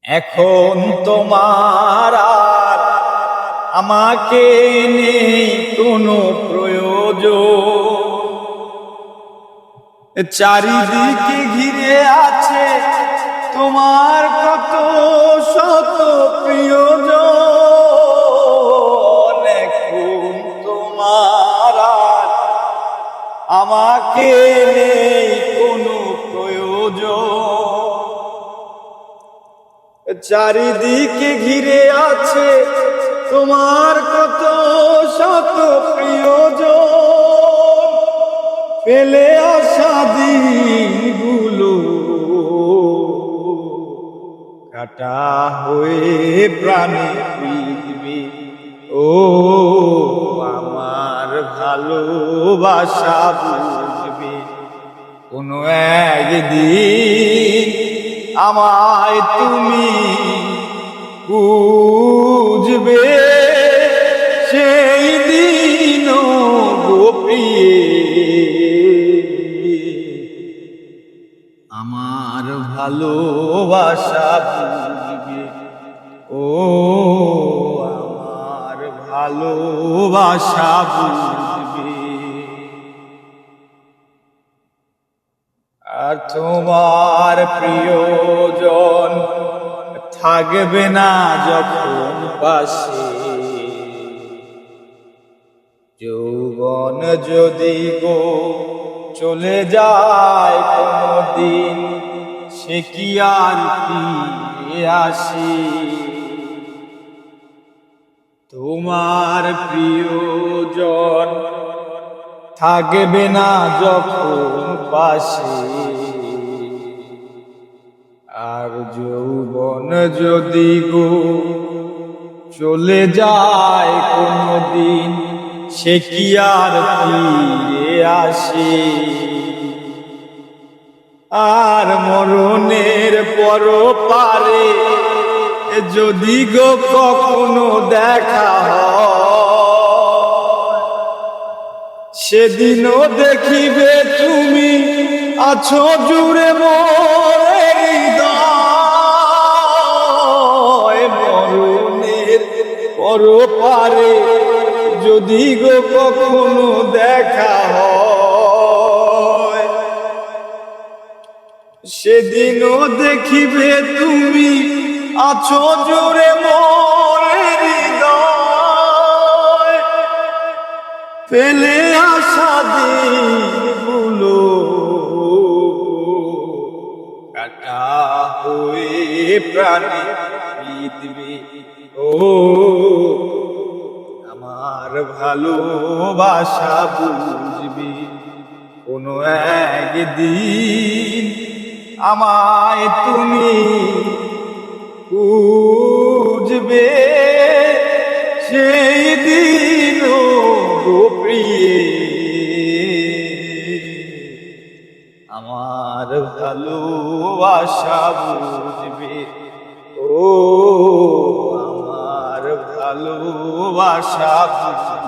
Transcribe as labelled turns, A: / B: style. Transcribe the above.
A: এখন তোমার আর আমাকে নেই কোনো প্রয়োজন। চারিদিকে ঘিরে আছে তোমার কত শত প্রিয়জন। এখন তোমার আর আমাকে নেই কোনো প্রয়োজন। চারিদিকে ঘিরে আছে তোমার কত শত প্রিয়জন। ফেলে আসা দিনগুলো কাটা হয়ে প্রাণে ফিরবে। ও আমার ভালোবাসা বুঝবে কোনো একদিন আমায় তুমি বুঝবে। সেই দিন গোপিয়ে আমার ভালোবাসা বুঝবে। ও আমার ভালোবাসা বুঝবে। আর তোমার প্রিয়জন থাকবে না যখন পাশে। যৌবন যদি গো চলে যায় কোনদিন, সে কি আর ফিরে আসে? তোমার প্রিয়জন থাকবে না যখন পাশে। আর যৌবন যদি গো চলে যায় কোনদিন, সে কি আর ফিরে আসে? আর মরণের পর পারে যদি গো কখনো দেখা হয়, সেদিনও দেখিবে তুমি আছো জুড়ে মোর হৃদয়। মরণের পর পারে যদি গো কখনো দেখা হয়, সেদিনও দেখিবে তুমি আছো জুড়ে মোর হৃদয়। ফেলে আসা দিনগুলো কাটা হয়ে প্রাণে ফিরবে। ও আমার ভালোবাসা বুঝবে কোনো একদিন আমায় তুমি বুঝবে। সেই দিন গো প্রিয়ে আমার ভালোবাসা বুঝবে। ও আমার ভালোবাসা বুঝবে।